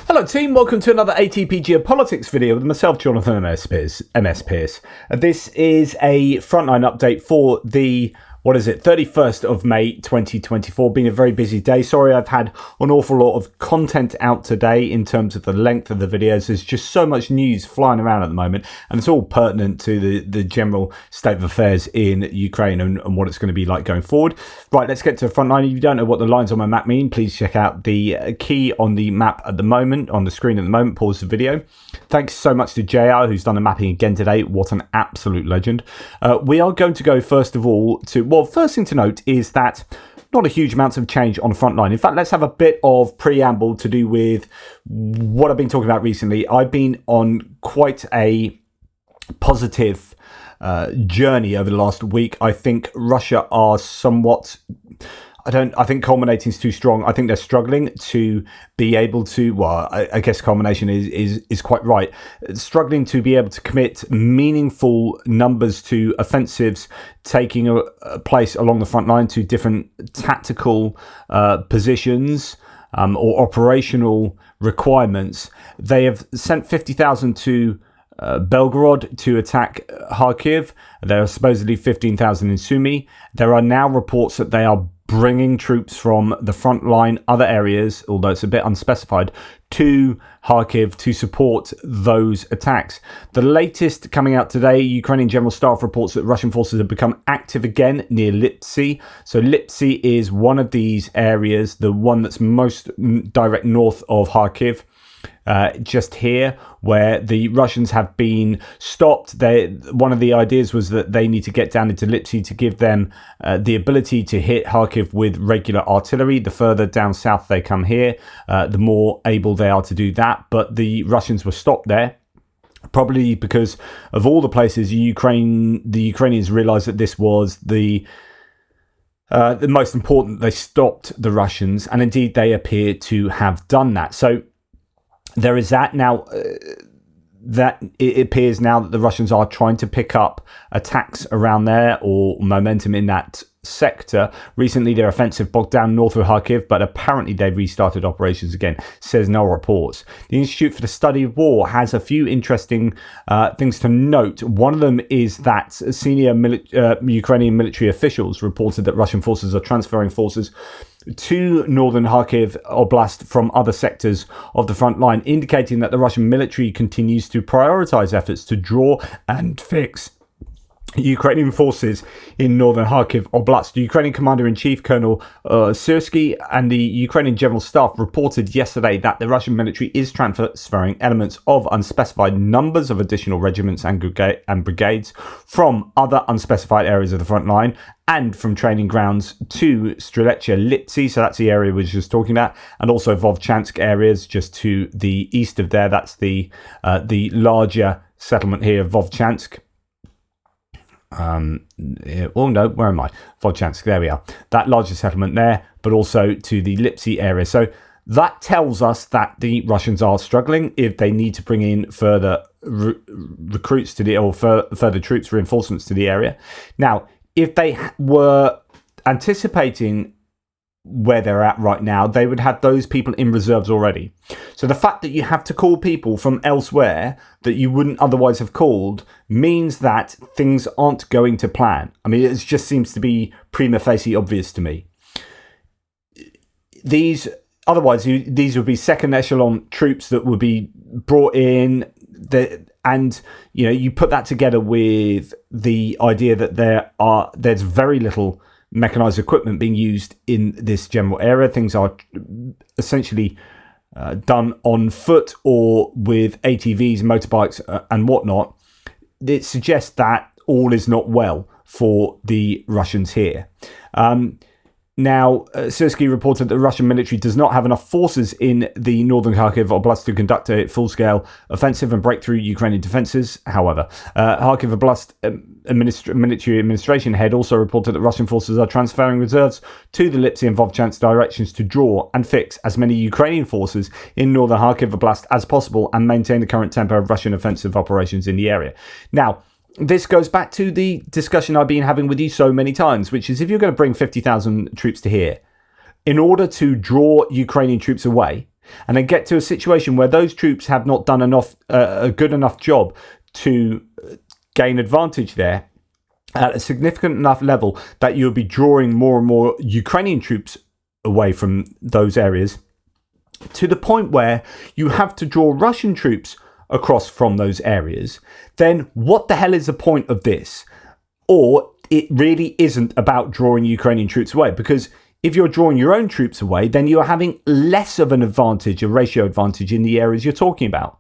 Hello team, welcome to another ATP Geopolitics video with myself, Jonathan MS Pierce. This is a Frontline update for the 31st of May 2024. Been a very busy day. Sorry I've had an awful lot of content out today in terms of the length of the videos. There's just so much news flying around at the moment, and it's all pertinent to the general state of affairs in Ukraine and what it's going to be like going forward. Right, let's get to the Frontline. If you don't know what the lines on my map mean, please check out the key on the map at the moment, on the screen at the moment. Pause the video. Thanks so much to JR, who's done the mapping again today. What an absolute legend. We are going to go first of all to... Well, first thing to note is that not a huge amount of change on the front line. In fact, let's have a bit of preamble to do with what I've been talking about recently. I've been on quite a positive journey over the last week. I think Russia are somewhat... I think culminating is too strong. I think they're struggling to be able to, well, I guess culmination is quite right. Struggling to be able to commit meaningful numbers to offensives taking a place along the front line to different tactical positions or operational requirements. They have sent 50,000 to Belgorod to attack Kharkiv. There are supposedly 15,000 in Sumy. There are now reports that they are bringing troops from the front line, other areas, although it's a bit unspecified, to Kharkiv to support those attacks. The latest coming out today, Ukrainian General Staff reports that Russian forces have become active again near Lipsy. So Lipsy is one of these areas, the one that's most direct north of Kharkiv. Just here, where the Russians have been stopped. One of the ideas was that they need to get down into Lipsy to give them the ability to hit Kharkiv with regular artillery. The further down south they come here, the more able they are to do that. But the Russians were stopped there, probably because of all the places the Ukrainians realized that this was the most important. They stopped the Russians, and indeed they appear to have done that. So there is that. Now, that it appears now that the Russians are trying to pick up attacks around there or momentum in that sector. Recently, their offensive bogged down north of Kharkiv, but apparently they've restarted operations again, says no reports. The Institute for the Study of War has a few interesting things to note. One of them is that senior Ukrainian military officials reported that Russian forces are transferring forces to northern Kharkiv Oblast from other sectors of the front line, indicating that the Russian military continues to prioritize efforts to draw and fix Ukrainian forces in northern Kharkiv Oblast. The Ukrainian Commander-in-Chief, Colonel Syrsky, and the Ukrainian General Staff reported yesterday that the Russian military is transferring elements of unspecified numbers of additional regiments and brigades from other unspecified areas of the front line and from training grounds to Streletsya Lipsy, so that's the area we were just talking about, and also Vovchansk areas just to the east of there. That's the larger settlement here, Vovchansk. Oh no, where am I? Vovchansk, there we are. That larger settlement there, but also to the Lipsy area. So that tells us that the Russians are struggling if they need to bring in further recruits to the, or further troops, reinforcements to the area. Now, if they were anticipating where they're at right now, they would have those people in reserves already. So the fact that you have to call people from elsewhere that you wouldn't otherwise have called means that things aren't going to plan. I mean, it just seems to be prima facie obvious to me. These would be second echelon troops that would be brought in, and you put that together with the idea that there's very little mechanized equipment being used in this general area. Things are essentially done on foot or with ATVs, motorbikes, and whatnot. It suggests that all is not well for the Russians here. Now, Syrsky reported that the Russian military does not have enough forces in the northern Kharkiv Oblast to conduct a full-scale offensive and break through Ukrainian defences. However, Kharkiv Oblast military administration head also reported that Russian forces are transferring reserves to the Lipsy and Vovchansk directions to draw and fix as many Ukrainian forces in northern Kharkiv Oblast as possible and maintain the current tempo of Russian offensive operations in the area. Now, this goes back to the discussion I've been having with you so many times, which is if you're going to bring 50,000 troops to here, in order to draw Ukrainian troops away, and then get to a situation where those troops have not done a good enough job to gain advantage there at a significant enough level that you'll be drawing more and more Ukrainian troops away from those areas, to the point where you have to draw Russian troops across from those areas, then what the hell is the point of this? Or it really isn't about drawing Ukrainian troops away, because if you're drawing your own troops away, then you're having less of an advantage, a ratio advantage in the areas you're talking about.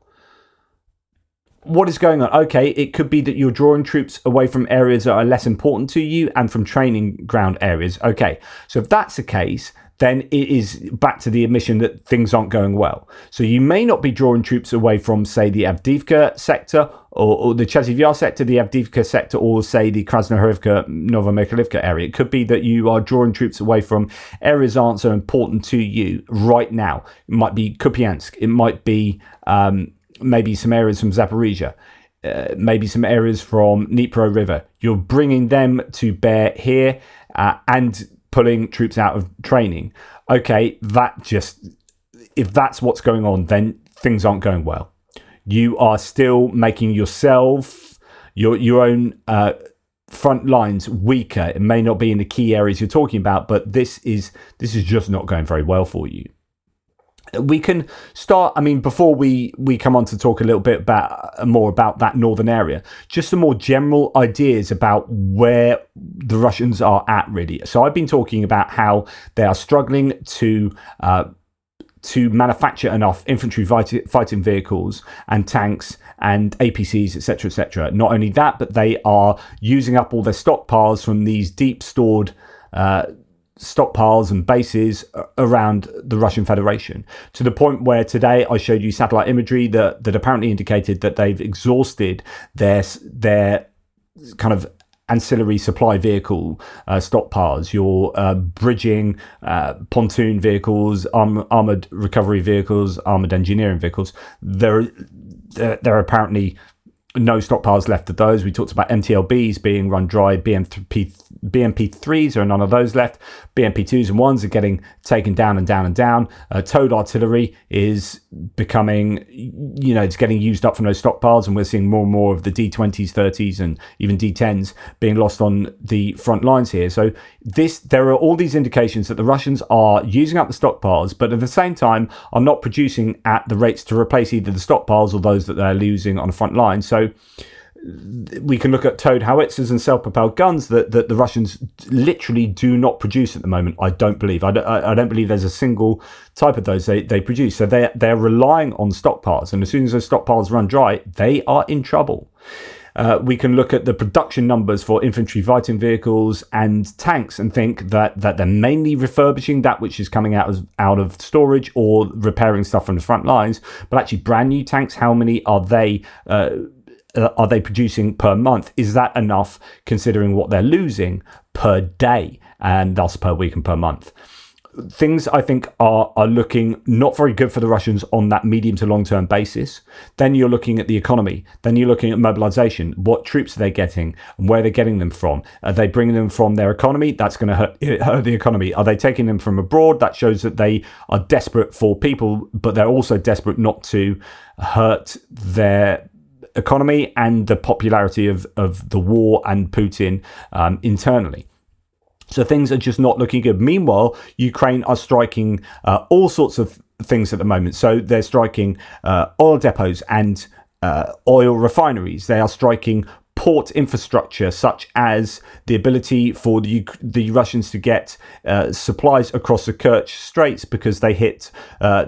What is going on? Okay, it could be that you're drawing troops away from areas that are less important to you and from training ground areas. Okay, so if that's the case, then it is back to the admission that things aren't going well. So you may not be drawing troops away from, say, the Avdiivka sector or the Chasiv Yar sector, the Avdiivka sector, or, say, the Krasnohorivka, Novomykhailivka area. It could be that you are drawing troops away from areas that aren't so important to you right now. It might be Kupiansk. It might be maybe some areas from Zaporizhia. Maybe some areas from Dnipro River. You're bringing them to bear here and pulling troops out of training. Okay, if that's what's going on, then things aren't going well. You are still making yourself, your own front lines weaker. It may not be in the key areas you're talking about, but this is just not going very well for you. We can start, before we come on to talk a little bit more about that northern area, just some more general ideas about where the Russians are at, really. So I've been talking about how they are struggling to manufacture enough infantry fighting vehicles and tanks and APCs, etc., etc. Not only that, but they are using up all their stockpiles from these deep stored stockpiles and bases around the Russian Federation, to the point where today I showed you satellite imagery that apparently indicated that they've exhausted their kind of ancillary supply vehicle stockpiles, your bridging, pontoon vehicles, armored recovery vehicles, armored engineering vehicles. There are apparently no stockpiles left of those. We talked about MTLBs being run dry. BMP3s are none of those left. BMP2s and 1s are getting taken down and down and down. Towed artillery is becoming, it's getting used up from those stockpiles, and we're seeing more and more of the D20s, 30s, and even D10s being lost on the front lines here. So there are all these indications that the Russians are using up the stockpiles, but at the same time are not producing at the rates to replace either the stockpiles or those that they're losing on the front line. So we can look at towed howitzers and self-propelled guns that the Russians literally do not produce at the moment. I don't believe there's a single type of those they produce. So they're relying on stockpiles, and as soon as those stockpiles run dry, they are in trouble. We can look at the production numbers for infantry fighting vehicles and tanks and think that they're mainly refurbishing that which is coming out of storage or repairing stuff from the front lines. But actually, brand new tanks, how many are they producing per month? Is that enough, considering what they're losing per day and thus per week and per month? Things, I think, are looking not very good for the Russians on that medium to long-term basis. Then you're looking at the economy. Then you're looking at mobilization. What troops are they getting and where they're getting them from? Are they bringing them from their economy? That's going to hurt the economy. Are they taking them from abroad? That shows that they are desperate for people, but they're also desperate not to hurt their economy and the popularity of the war and Putin internally. So things are just not looking good. Meanwhile, Ukraine are striking all sorts of things at the moment. So they're striking oil depots and oil refineries. They are striking port infrastructure, such as the ability for the Russians to get supplies across the Kerch Straits, because they hit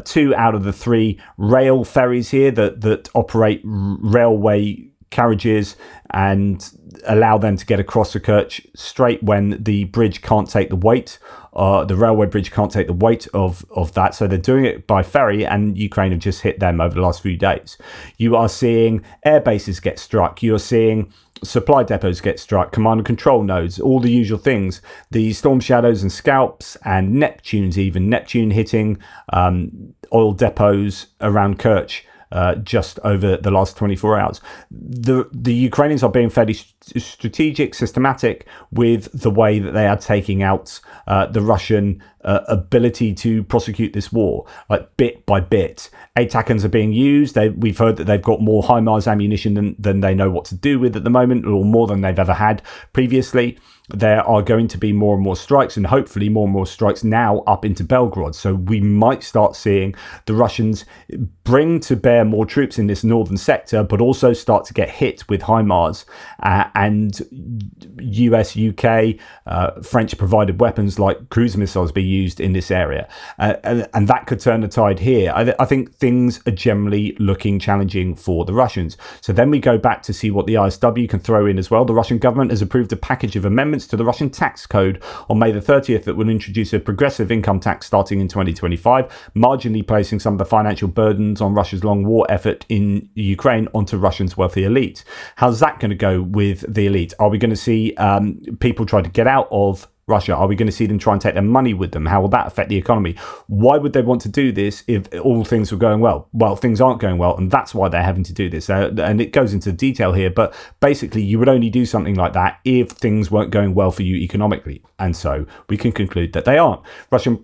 2 out of the 3 rail ferries here that operate railway carriages and allow them to get across the Kerch Strait when the bridge can't take the weight. The railway bridge can't take the weight of that. So they're doing it by ferry, and Ukraine have just hit them over the last few days. You are seeing air bases get struck. You're seeing supply depots get struck, command and control nodes, all the usual things. The Storm Shadows and Scalps and Neptunes, even Neptune hitting oil depots around Kerch just over the last 24 hours. The Ukrainians are being fairly strategic, systematic with the way that they are taking out the Russian ability to prosecute this war, like bit by bit. ATACMS are being used. We've heard that they've got more HIMARS ammunition than they know what to do with at the moment, or more than they've ever had previously. There are going to be more and more strikes, and hopefully more and more strikes now up into Belgorod. So we might start seeing the Russians bring to bear more troops in this northern sector, but also start to get hit with HIMARS and US, UK, French provided weapons like cruise missiles be used in this area. And that could turn the tide here. I think things are generally looking challenging for the Russians. So then we go back to see what the ISW can throw in as well. The Russian government has approved a package of amendments to the Russian tax code on May the 30th that will introduce a progressive income tax starting in 2025, marginally placing some of the financial burdens on Russia's long war effort in Ukraine onto Russia's wealthy elite. How's that going to go with the elite? Are we going to see people try to get out of Russia? Are we going to see them try and take their money with them? How will that affect the economy? Why would they want to do this if all things were going well? Well, things aren't going well, and that's why they're having to do this. And it goes into detail here, but basically you would only do something like that if things weren't going well for you economically. And so we can conclude that they aren't. Russian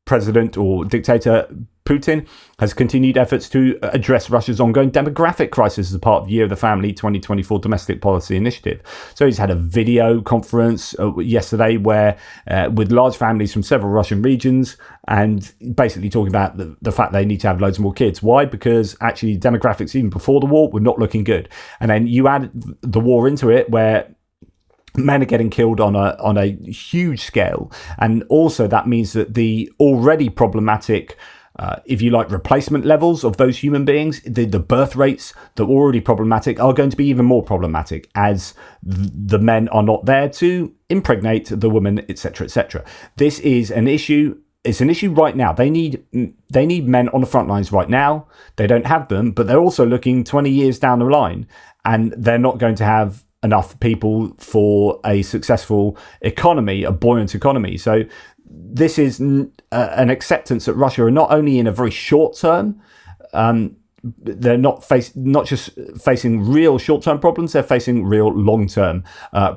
President or dictator Putin has continued efforts to address Russia's ongoing demographic crisis as a part of Year of the Family 2024 Domestic Policy Initiative. So he's had a video conference yesterday where with large families from several Russian regions, and basically talking about the fact they need to have loads more kids. Why? Because actually demographics even before the war were not looking good. And then you add the war into it, where men are getting killed on a huge scale, and also that means that the already problematic if you like, replacement levels of those human beings, the birth rates that were already problematic are going to be even more problematic as the men are not there to impregnate the women, etc., etc. This is an issue. It's an issue right now. They need men on the front lines right now. They don't have them, but they're also looking 20 years down the line, and they're not going to have enough people for a successful economy, a buoyant economy. So this is an acceptance that Russia are not only in a very short term, they're not just facing real short-term problems, they're facing real long-term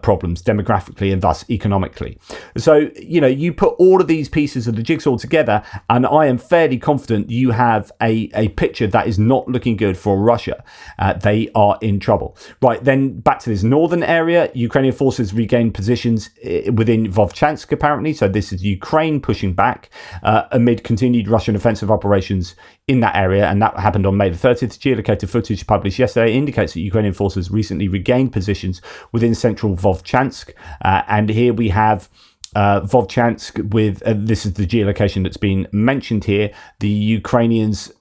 problems demographically and thus economically. So, you put all of these pieces of the jigsaw together, and I am fairly confident you have a picture that is not looking good for Russia. They are in trouble. Right, then back to this northern area. Ukrainian forces regained positions within Vovchansk, apparently. So this is Ukraine pushing back amid continued Russian offensive operations in that area, and that happened on May the 30th. Geolocated footage published yesterday indicates that Ukrainian forces recently regained positions within central Vovchansk, and here we have Vovchansk with this is the geolocation that's been mentioned here. The Ukrainians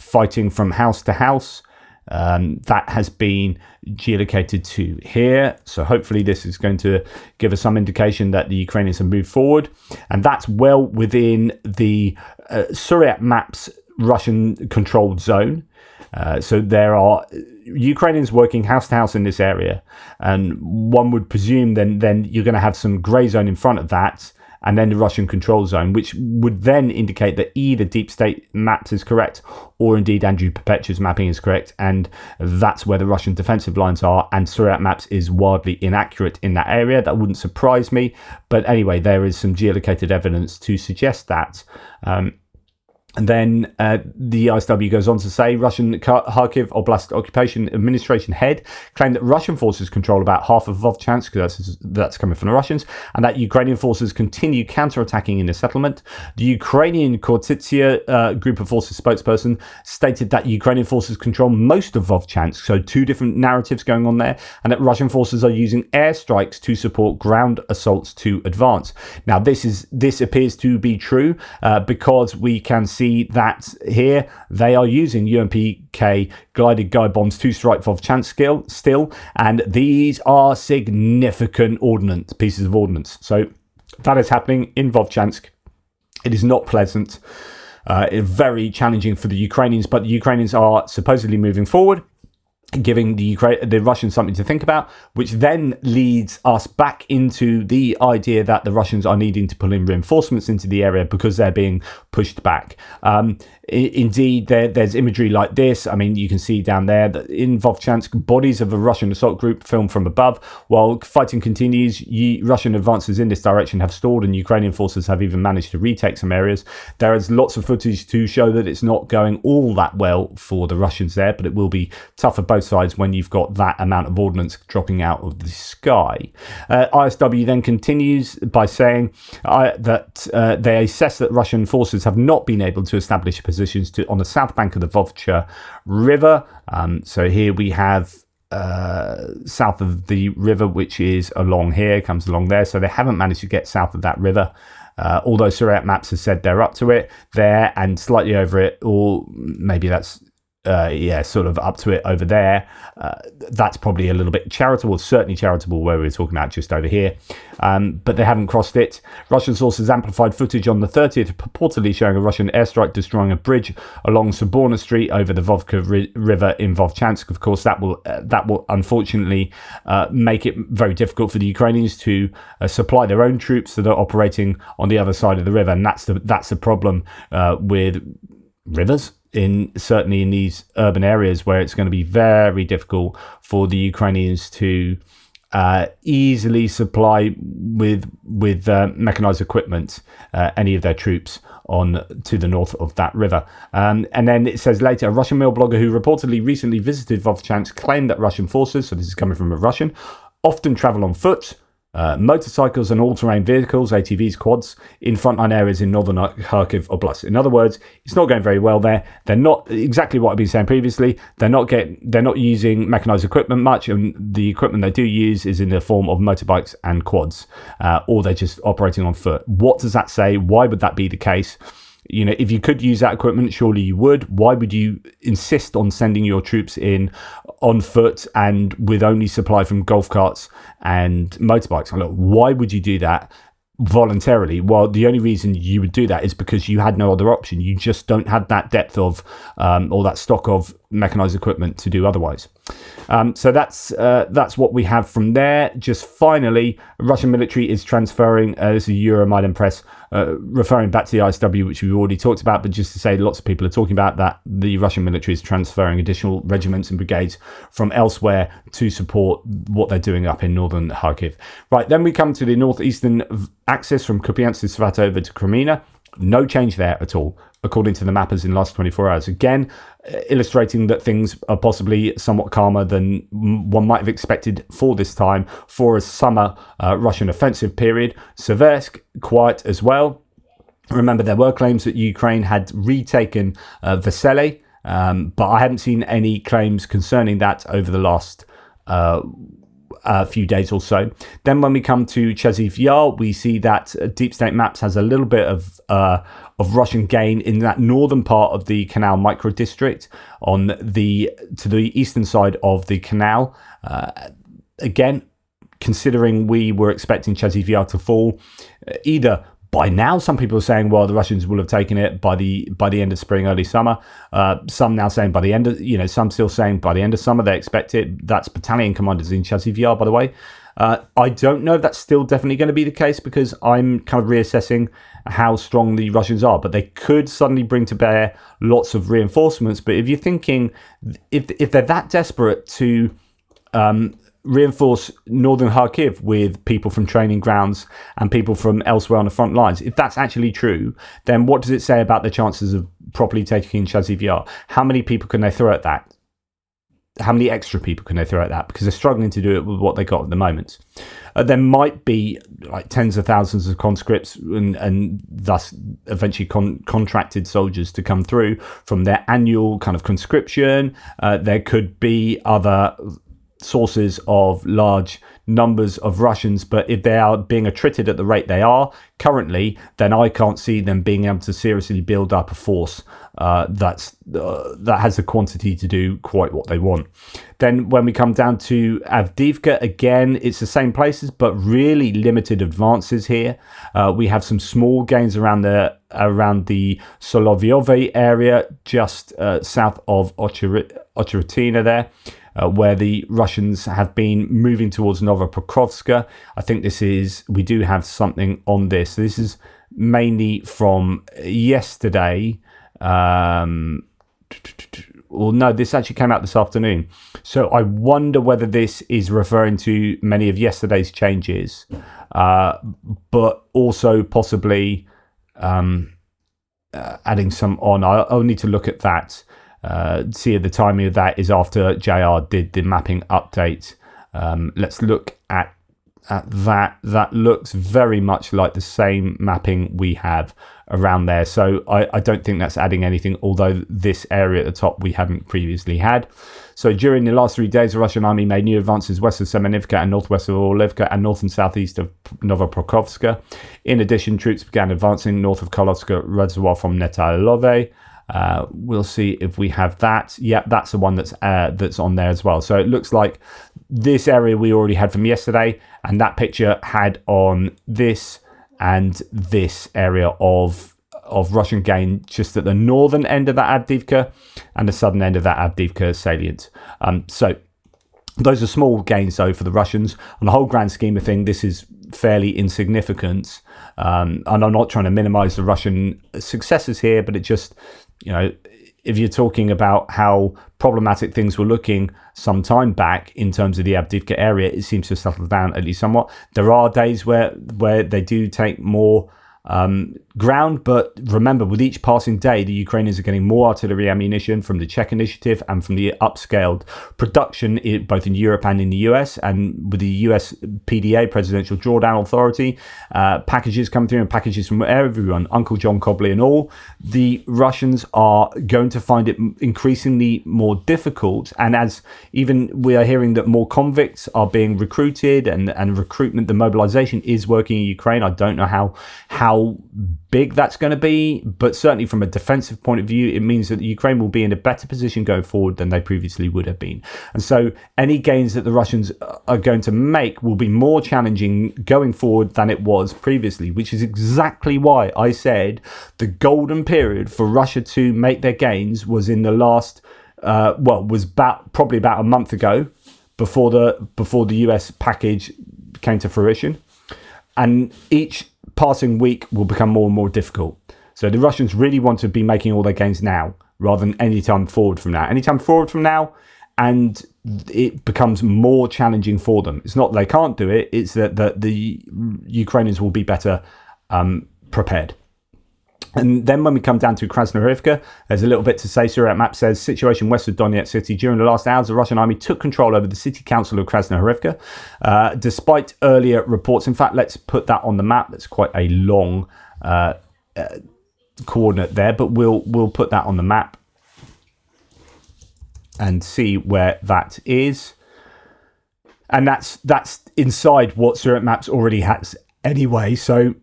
fighting from house to house. That has been geolocated to here, so hopefully this is going to give us some indication that the Ukrainians have moved forward, and that's well within the Suryat maps Russian controlled zone. So there are Ukrainians working house to house in this area, and one would presume then you're going to have some grey zone in front of that, and then the Russian control zone, which would then indicate that either Deep State maps is correct, or indeed Andrew Perpetua's mapping is correct, and that's where the Russian defensive lines are, and Suryat maps is wildly inaccurate in that area. That wouldn't surprise me, but anyway, there is some geolocated evidence to suggest that. And then the ISW goes on to say Russian Kharkiv Oblast Occupation Administration head claimed that Russian forces control about half of Vovchansk, that's coming from the Russians, and that Ukrainian forces continue counterattacking in the settlement. The Ukrainian Kortitsia group of forces spokesperson stated that Ukrainian forces control most of Vovchansk, so two different narratives going on there, and that Russian forces are using airstrikes to support ground assaults to advance. Now this appears to be true because we can see that here they are using UMPK glided guide bombs to strike Vovchansk still, and these are significant pieces of ordnance. So that is happening in Vovchansk. It is not pleasant. It's very challenging for the Ukrainians, but the Ukrainians are supposedly moving forward, giving the Russians something to think about, which then leads us back into the idea that the Russians are needing to pull in reinforcements into the area because they're being pushed back. Indeed, there's imagery like this. I mean, you can see down there that in Vovchansk, bodies of a Russian assault group filmed from above. While fighting continues, Russian advances in this direction have stalled, and Ukrainian forces have even managed to retake some areas. There is lots of footage to show that it's not going all that well for the Russians there, but it will be tough for both sides when you've got that amount of ordnance dropping out of the sky. ISW then continues by saying that they assess that Russian forces have not been able to establish positions on the south bank of the Vovcha River. So here we have south of the river, which is along here, comes along there. So they haven't managed to get south of that river. Although Surrey Maps has said they're up to it there and slightly over it, or maybe that's sort of up to it over there. That's probably a little bit charitable, certainly charitable where we were talking about just over here. But they haven't crossed it. Russian sources amplified footage on the 30th, purportedly showing a Russian airstrike destroying a bridge along Soborna Street over the Vovka River in Vovchansk. Of course, that will unfortunately make it very difficult for the Ukrainians to supply their own troops that are operating on the other side of the river. And that's the problem with rivers. Certainly in these urban areas where it's going to be very difficult for the Ukrainians to easily supply with mechanized equipment any of their troops on to the north of that river. And then it says later, a Russian mail blogger who reportedly recently visited Vovchansk claimed that Russian forces, so this is coming from a Russian, often travel on foot, motorcycles and all-terrain vehicles, ATVs, quads, in frontline areas in northern Kharkiv Oblast. In other words, it's not going very well there. They're not exactly what I've been saying previously. They're not using mechanized equipment much, and the equipment they do use is in the form of motorbikes and quads, or they're just operating on foot. What does that say? Why would that be the case? You know, if you could use that equipment, surely you would. Why would you insist on sending your troops in on foot and with only supply from golf carts and motorbikes? Look, why would you do that voluntarily? Well, the only reason you would do that is because you had no other option. You just don't have that depth of or that stock of mechanized equipment to do otherwise. So that's what we have from there. Just finally, Russian military is transferring, this is Euromaidan Press, referring back to the ISW, which we've already talked about, but just to say lots of people are talking about that the Russian military is transferring additional regiments and brigades from elsewhere to support what they're doing up in northern Kharkiv. Right, then we come to the northeastern axis from Kupiansk to Svatove to Kreminna. No change there at all, according to the mappers in the last 24 hours. Again, illustrating that things are possibly somewhat calmer than one might have expected for this time for a summer Russian offensive period. Seversk, quiet as well. Remember, there were claims that Ukraine had retaken Vesely, but I haven't seen any claims concerning that over the last a few days or so. Then when we come to Chasiv Yar, we see that Deep State Maps has a little bit of Russian gain in that northern part of the canal micro district to the eastern side of the canal. Again, considering we were expecting Chasiv Yar to fall either by now. Some people are saying, well, the Russians will have taken it by the end of spring, early summer. Some now saying by the end of, some still saying by the end of summer they expect it. That's battalion commanders in Chasiv Yar, by the way. I don't know if that's still definitely going to be the case, because I'm kind of reassessing how strong the Russians are. But they could suddenly bring to bear lots of reinforcements. But if you're thinking, if they're that desperate to reinforce northern Kharkiv with people from training grounds and people from elsewhere on the front lines, if that's actually true, then what does it say about the chances of properly taking Chasiv Yar? How many people can they throw at that? How many extra people can they throw at that? Because they're struggling to do it with what they got at the moment. There might be like tens of thousands of conscripts and thus eventually contracted soldiers to come through from their annual kind of conscription. There could be other sources of large numbers of Russians, but if they are being attrited at the rate they are currently, then I can't see them being able to seriously build up a force that has the quantity to do quite what they want. Then when we come down to Avdiivka, again, it's the same places, but really limited advances here. We have some small gains around the Solovyove area, just south of Ocheritina there. Where the Russians have been moving towards Novopokrovska. I think we do have something on this. This is mainly from yesterday. Well, no, this actually came out this afternoon. So I wonder whether this is referring to many of yesterday's changes, but also possibly adding some on. I'll need to look at that. See, the timing of that is after JR did the mapping update. Let's look at that. That looks very much like the same mapping we have around there. So I don't think that's adding anything, although this area at the top we haven't previously had. So during the last 3 days, the Russian army made new advances west of Semenivka and northwest of Orlivka and north and southeast of Novopokrovska. In addition, troops began advancing north of Kolovska Reservoir from Netalove. We'll see if we have that. Yep, that's the one that's on there as well. So it looks like this area we already had from yesterday, and that picture had on this and this area of Russian gain just at the northern end of that Avdiivka and the southern end of that Avdiivka salient. So those are small gains, though, for the Russians. On the whole grand scheme of things, this is fairly insignificant. And I'm not trying to minimize the Russian successes here, but it just, if you're talking about how problematic things were looking some time back in terms of the Avdiivka area, it seems to have settled down at least somewhat. There are days where they do take more ground, but remember, with each passing day, the Ukrainians are getting more artillery ammunition from the Czech initiative and from the upscaled production both in Europe and in the US, and with the US PDA, Presidential Drawdown Authority, packages come through, and packages from everyone, Uncle John Cobley and all. The Russians are going to find it increasingly more difficult, and as even we are hearing that more convicts are being recruited, and recruitment, the mobilization is working in Ukraine. I don't know how big that's going to be, but certainly from a defensive point of view, it means that Ukraine will be in a better position going forward than they previously would have been. And so any gains that the Russians are going to make will be more challenging going forward than it was previously, which is exactly why I said the golden period for Russia to make their gains was in the last was probably about a month ago, before the US package came to fruition, and each passing week will become more and more difficult. So the Russians really want to be making all their gains now, rather than any time forward from now. Any time forward from now, and it becomes more challenging for them. It's not that they can't do it, it's that the Ukrainians will be better prepared. And then when we come down to Krasnohorivka, there's a little bit to say. Surat map says, situation west of Donetsk city. During the last hours, the Russian army took control over the city council of Krasnohorivka. Despite earlier reports, in fact, let's put that on the map. That's quite a long coordinate there, but we'll put that on the map and see where that is. And that's inside what Surat Maps already has anyway. So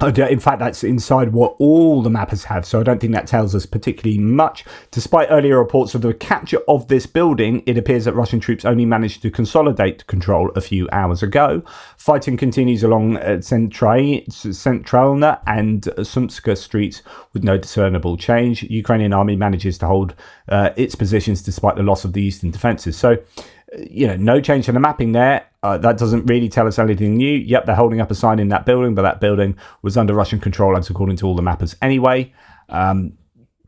in fact, that's inside what all the mappers have, so I don't think that tells us particularly much. Despite earlier reports of the capture of this building, it appears that Russian troops only managed to consolidate control a few hours ago. Fighting continues along Centralna and Sumska streets with no discernible change. Ukrainian army manages to hold its positions despite the loss of the eastern defences. So, no change to the mapping there. That doesn't really tell us anything new. Yep, they're holding up a sign in that building, but that building was under Russian control, as according to all the mappers anyway.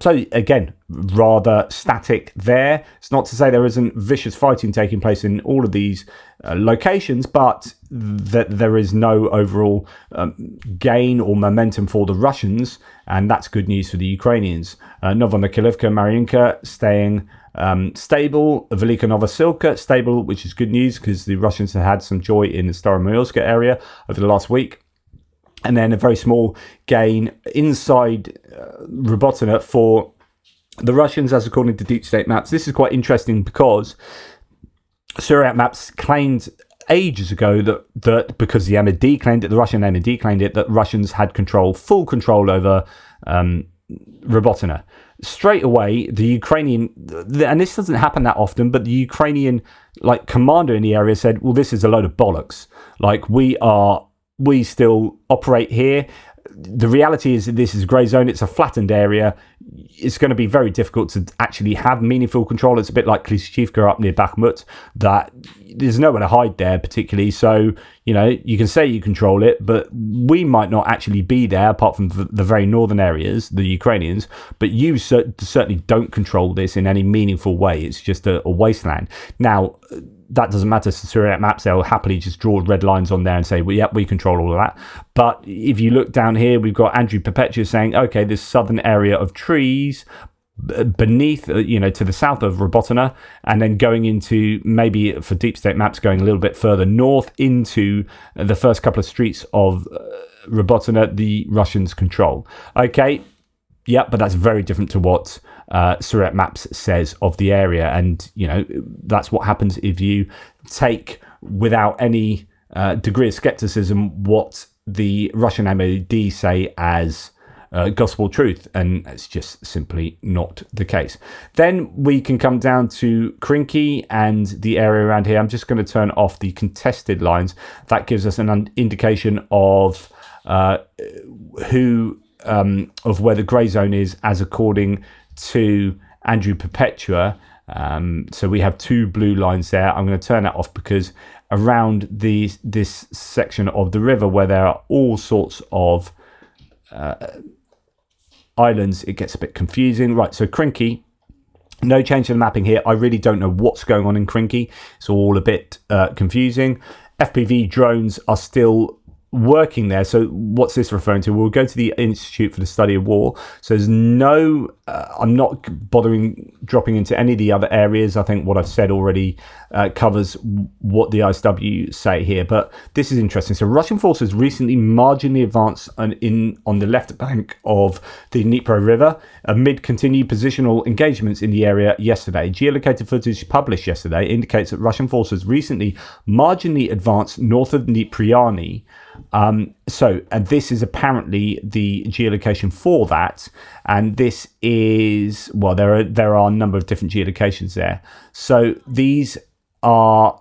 So again, rather static there. It's not to say there isn't vicious fighting taking place in all of these locations, but that there is no overall gain or momentum for the Russians, and that's good news for the Ukrainians. Novomykhailivka, Mariinka staying stable. Velika Novosilka stable, which is good news because the Russians have had some joy in the Staromyrska area over the last week. And then a very small gain inside Robotina for the Russians, as according to Deep State Maps. This is quite interesting because Surat Maps claimed ages ago that because the MND claimed it, the Russian MND claimed it, that Russians had full control over Robotina. Straight away, the Ukrainian, and this doesn't happen that often, but the Ukrainian commander in the area said, well, this is a load of bollocks. We still operate here. The reality is that this is a grey zone. It's a flattened area. it's going to be very difficult to actually have meaningful control. It's a bit like Klishchiivka up near Bakhmut, that there's nowhere to hide there particularly. So, you can say you control it, but we might not actually be there apart from the very northern areas, the Ukrainians, but you certainly don't control this in any meaningful way. It's just a wasteland. Now, that doesn't matter to Syriac maps. They'll happily just draw red lines on there and say, well, yep, we control all of that. But if you look down here, we've got Andrew Perpetua saying, okay, this southern area of trees beneath, to the south of Robotyne, and then going into, maybe for deep state maps, going a little bit further north into the first couple of streets of Robotyne, the Russians control. Okay, yeah, but that's very different to what Syriac Maps says of the area. And, that's what happens if you take, without any degree of skepticism, what the Russian MOD say as gospel truth. And it's just simply not the case. Then we can come down to Krinky and the area around here. I'm just going to turn off the contested lines. That gives us an indication of of where the grey zone is, as according to Andrew Perpetua. So we have 2 blue lines there. I'm going to turn that off because around this section of the river where there are all sorts of islands, it gets a bit confusing. Right, so Krinky, no change to the mapping here. I really don't know what's going on in Krinky. It's all a bit confusing. FPV drones are still working there. So what's this referring to? We'll go to the Institute for the Study of War. So there's no, I'm not bothering dropping into any of the other areas. I think what I've said already covers what the ISW say here, but this is interesting. So Russian forces recently marginally advanced on the left bank of the Dnipro River amid continued positional engagements in the area yesterday. Geolocated footage published yesterday indicates that Russian forces recently marginally advanced north of Dnipryani. And this is apparently the geolocation for that, and this is, well, there are a number of different geolocations there. So these are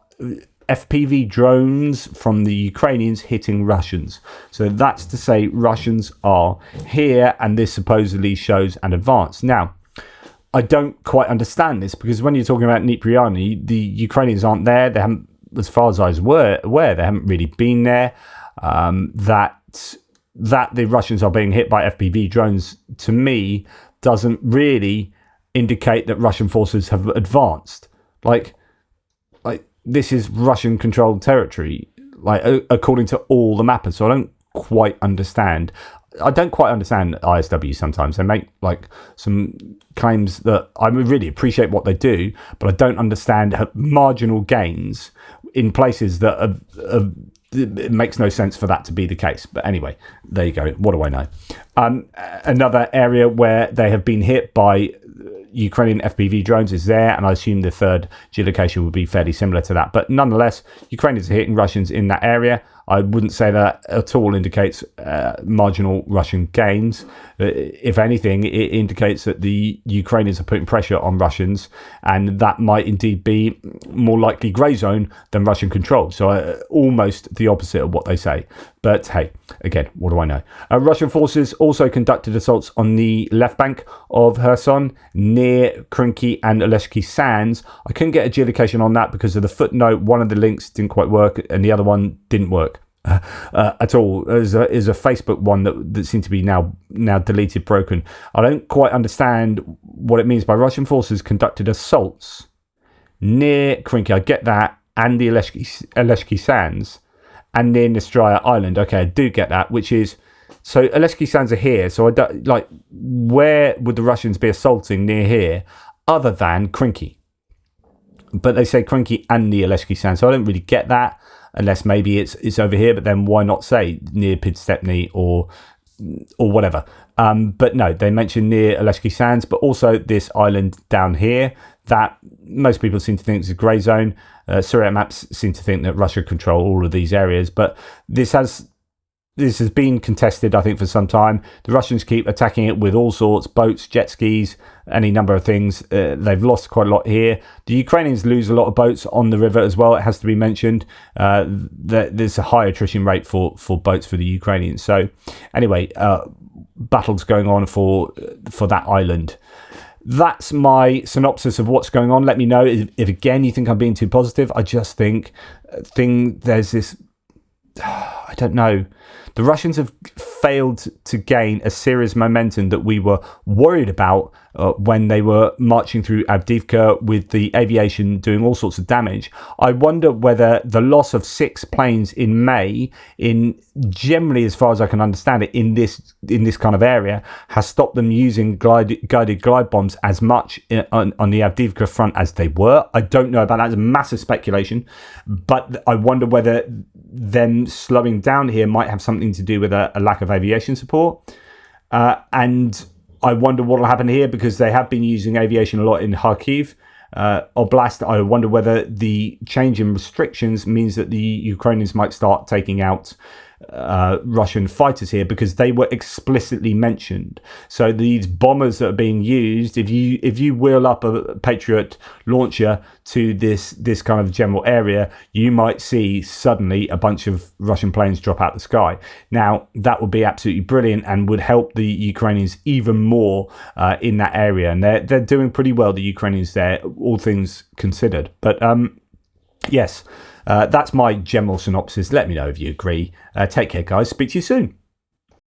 FPV drones from the Ukrainians hitting Russians. So that's to say Russians are here, and this supposedly shows an advance. Now, I don't quite understand this, because when you're talking about Dnipryani, the Ukrainians aren't there. They haven't, as far as I was aware, they haven't really been there. That the Russians are being hit by FPV drones, to me, doesn't really indicate that Russian forces have advanced. Like this is Russian controlled territory, according to all the mappers. So I don't quite understand. ISW sometimes. They make some claims that I really appreciate what they do, but I don't understand marginal gains in places that it makes no sense for that to be the case. But anyway, there you go. What do I know? Another area where they have been hit by Ukrainian FPV drones is there, and I assume the third geolocation would be fairly similar to that. But nonetheless, Ukrainians are hitting Russians in that area. I wouldn't say that at all indicates marginal Russian gains. If anything, it indicates that the Ukrainians are putting pressure on Russians, and that might indeed be more likely grey zone than Russian control. So almost the opposite of what they say. But hey, again, what do I know? Russian forces also conducted assaults on the left bank of Kherson near Krinky and Oleshki Sands. I couldn't get a geolocation on that because of the footnote. One of the links didn't quite work and the other one didn't work at all. There's a Facebook one that seemed to be now deleted, broken. I don't quite understand what it means by Russian forces conducted assaults near Krinky. I get that, and the Oleshki Sands, and near Nestraya Island. Okay, I do get that, which is, so Oleshki Sands are here. So I don't, where would the Russians be assaulting near here other than Krinky? But they say Krinky and the Oleshki Sands, so I don't really get that, unless maybe it's over here. But then why not say near Pidstepny or whatever? But no, they mention near Oleshki Sands, but also this island down here that most people seem to think is a grey zone. Syriac maps seem to think that Russia control all of these areas, but this has this has been contested, I think, for some time. The Russians keep attacking it with all sorts, boats, jet skis, any number of things. They've lost quite a lot here. The Ukrainians lose a lot of boats on the river as well. It has to be mentioned. There's a high attrition rate for boats for the Ukrainians. So anyway, battles going on for that island. That's my synopsis of what's going on. Let me know if again you think I'm being too positive. I just think there's this, I don't know. The Russians have failed to gain a serious momentum that we were worried about when they were marching through Avdiivka with the aviation doing all sorts of damage. I wonder whether the loss of 6 planes in May, in generally, as far as I can understand it, in this kind of area, has stopped them using guided glide bombs as much on the Avdiivka front as they were. I don't know about that. It's a massive speculation, but I wonder whether them slowing down here might have something to do with a lack of aviation support. And I wonder what will happen here, because they have been using aviation a lot in Kharkiv Oblast. I wonder whether the change in restrictions means that the Ukrainians might start taking out Russian fighters here, because they were explicitly mentioned. So these bombers that are being used, if you wheel up a Patriot launcher to this kind of general area, you might see suddenly a bunch of Russian planes drop out the sky. Now that would be absolutely brilliant and would help the Ukrainians even more in that area, and they're doing pretty well, the Ukrainians there, all things considered. But yes, that's my general synopsis. Let me know if you agree. Take care, guys. Speak to you soon.